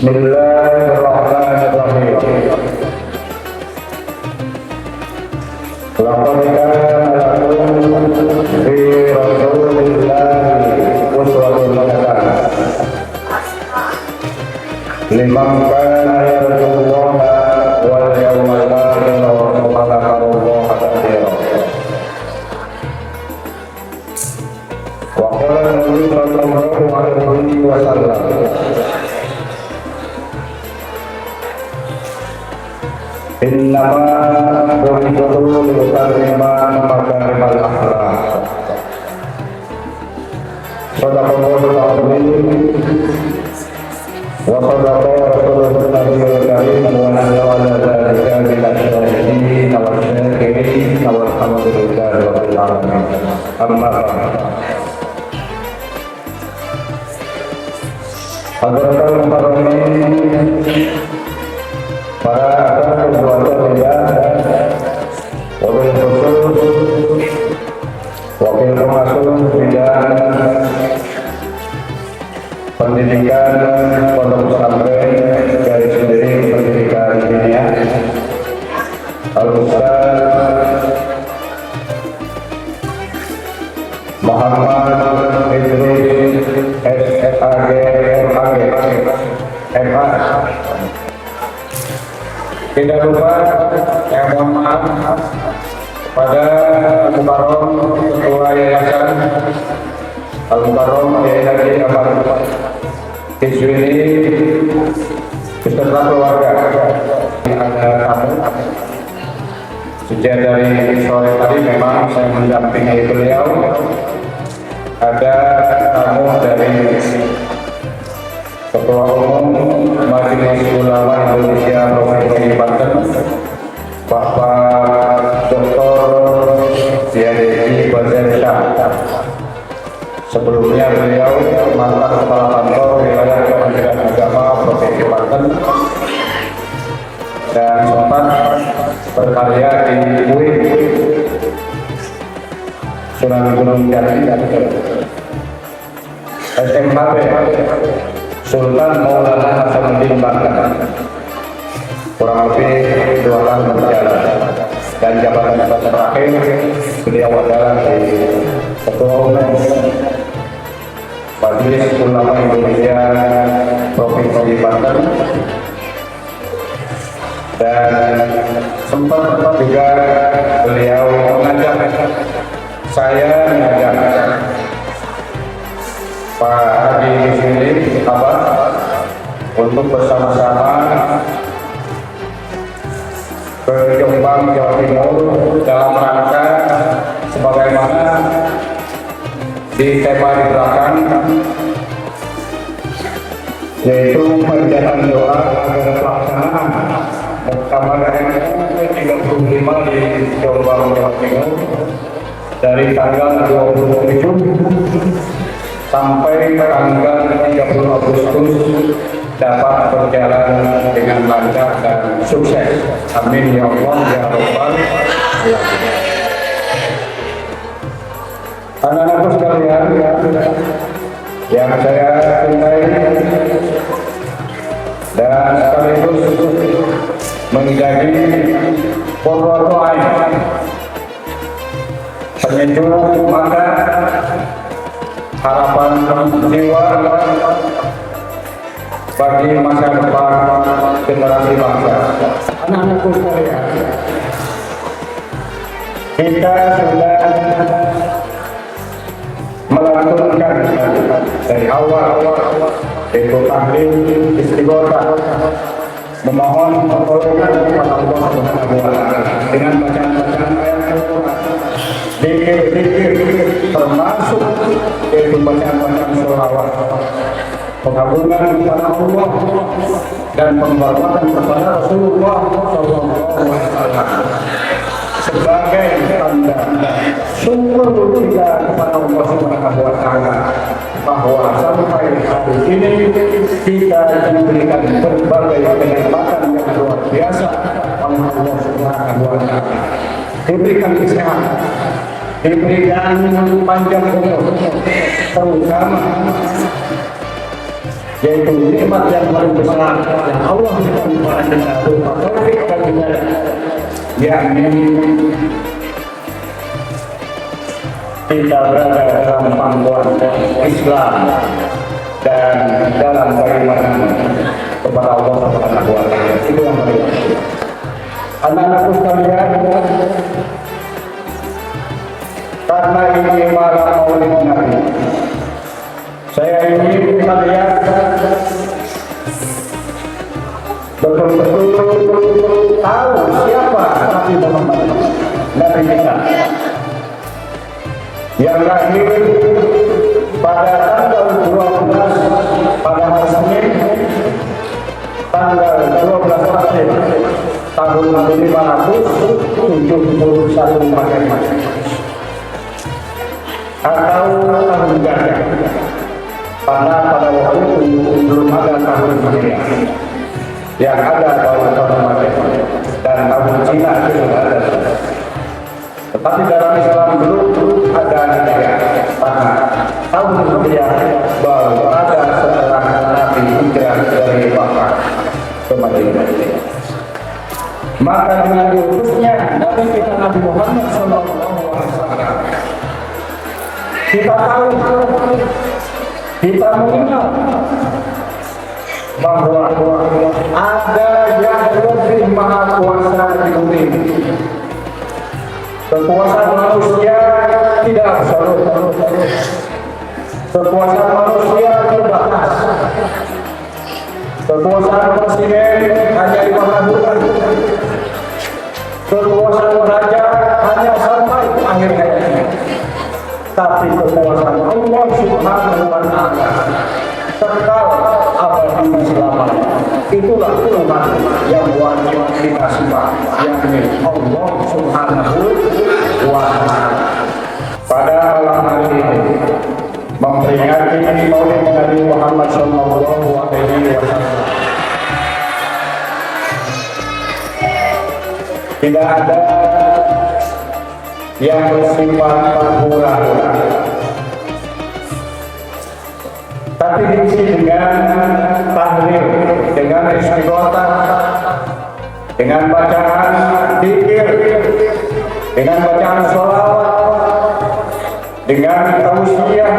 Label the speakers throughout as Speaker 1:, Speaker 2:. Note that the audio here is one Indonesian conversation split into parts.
Speaker 1: Bismillahirrahmanirrahim. Laqad kana lakum fi Rasulillahi uswatun hasanah liman kana yarjullaha wal yawmal akhir wa dzakarallaha katsiran. Wa qala Nabi sallallahu alaihi wasallam, innama bu'ithu liutammima makarimal akhlaq. Shadaqallahul azim wa shadaqa rasulun nabiyul karim wa nahnu ala dzalika minasy syahidin wal syakirin walhamdulillahi rabbil alamin. Amma ba'd. Hadratul mukarramin, para keluarga dan wabil khusus wakil pengasuh bidang pendidikan pondok pesantren garis sendiri pendidikan dunia, Al-Ustaz Muhammad Idris SFAG MA. Tidak lupa yang mohon maaf pada Al-Mukarram Ketua Yayasan Al-Mukarram Yayasan Amal Hizwini beserta keluarga. Ada tamu sejak dari sore tadi memang saya mendampingi beliau. Ada tamu dari Ketua Umum Majelis Ulama Indonesia Provinsi Banten, Bapak Dr. Ziyadi Bazarsyah. Sebelumnya beliau mantan Kepala Kantor Wilayah Kementerian Agama Provinsi Banten dan sempat berkarya di UIN Sunan Gunung Jati, SMHB Sultan Maulana Hasanuddin Banten, kurang lebih 2 tahun berjalan, dan jabatan terakhir beliau adalah di Ketua Umum Majelis Ulama Indonesia Provinsi Banten, dan sempat juga beliau mengajak saya Pak Haji Muslim Abad untuk bersama-sama ke Jombang, Jawa Timur dalam rangka sebagaimana di tema di belakang, yaitu panjatan doa agar pelaksanaan Muktamar MUI ke-35 di Jombang, Jawa Timur dari tanggal 27 sampai tanggal 30 Agustus dapat berjalan dengan lancar dan sukses. Amin ya Allah ya Rabbal alamin. Anak-anakku sekalian yang saya cintai dan sekaligus menjadi qurratu ain, penyejuk mata, harapan jiwa bagi masa depan generasi bangsa. Anak-anakku sekalian, kita sudah melantunkan dari awal yaitu tahlil istighotsah, memohon pertolongan kepada Allah Subhanahu wa taala dengan bacaan-bacaan ayat Al-Qur'an, zikir-zikir termasuk yaitu bacaan-bacaan sholawat pengagungan kepada Allah dan penghormatan kepada Rasulullah SAW sebagai tanda syukur kita kepada Allah Subhanahu wa Ta'ala bahwa sampai hari ini kita diberikan berbagai kenikmatan yang luar biasa oleh Allah Subhanahu wa Ta'ala. Diberikan kesehatan, diberikan panjang umur, terutama yaitu nikmat yang paling besar yang Allah berikan kepada kita berupa taufik dan hidayah, yakni kita berada dalam pangkuan Islam dan dalam keimanan kepada Allah Subhanahu wa Ta'ala. Itu yang paling penting. Anak-anakku sekalian, karena ini malam Maulid Nabi, saya ingin kalian betul-betul tahu siapa Nabi Muhammad, Nabi kita yang lahir pada tanggal 12 pada hari Senin, tanggal 12 April tahun 1571 Masehi atau tahun gajah, karena pada waktu itu belum ada tahun Hijriah, yang ada tahun Masehi dan tahun Cina itu ada. Tetapi dalam Islam belum ada Hijriah, karena tahun Hijriah baru ada setelah Nabi hijrah dari Makkah ke Madinah. Maka dengan diutusnya Nabi kita Nabi Muhammad SAW, kita tahu, kita mengenal bahwa ada yang lebih maha kuasa di bumi ini. Kekuasaan manusia tidak absolut, kekuasaan manusia terbatas. Kekuasaan presiden hanya 5 bulan, kekuasaan raja hanya sampai akhir hayatnya. Tapi kekuasaan Allah Subhanahu wa Ta'ala kekal abadi selamanya. Itulah Tuhan yang wajib kita sembah, yakni Allah Subhanahu wa Ta'ala. Pada malam hari ini memperingati Maulid Nabi Muhammad SAW, tidak ada yang bersifat hura-hura, tapi diisi dengan tahlil, dengan istighosah, dengan bacaan zikir, dengan bacaan sholawat, dengan tausiah,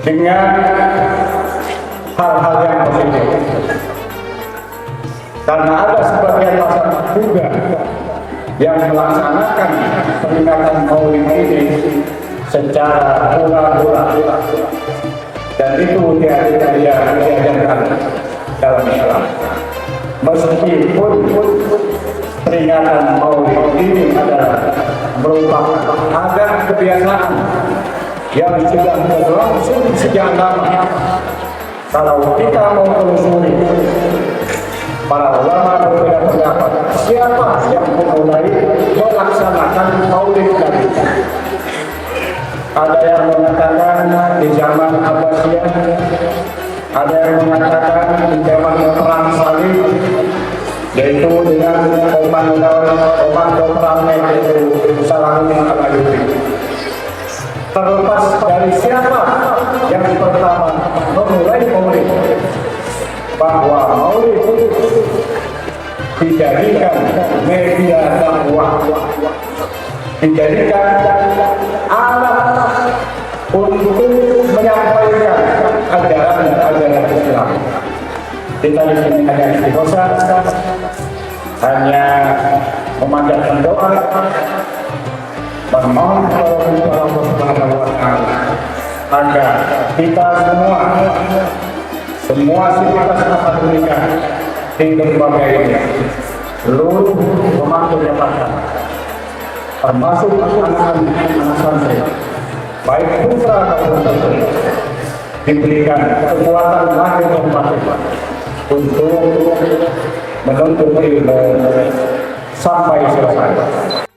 Speaker 1: dengan hal-hal yang positif. Karena ada sebagian masyarakat juga yang melaksanakan peringatan Maulid ini secara hura-hura, dan itu tidak diajarkan dalam Islam. Meskipun peringatan Maulid ini adalah merupakan adat kebiasaan yang sudah berlangsung sejak lama. Kalau kita mau telusuri, para ulama berbeda pendapat siapa yang memulai melaksanakan Maulid Nabi. Ada yang mengatakan di zaman Abbasiyah, ada yang mengatakan di zaman perang salib, yaitu dengan komando perangnya yaitu Salahuddin Al-Ayyubi. Terlepas dari siapa yang pertama memulai Maulid, bahwa Maulid dijadikan media dakwah, dijadikan alat untuk menyampaikan ajaran Islam. Kita di sini hanya istighosah, hanya memanjatkan doa, memohon kepada Allah Subhanahu wa Ta'ala agar kita semua sivitas akan berikan di berbagai seluruh pemangku jabatan, termasuk anak-anak santri, baik putra maupun putri, diberikan kekuatan makin untuk menuntut ilmu sampai selesai.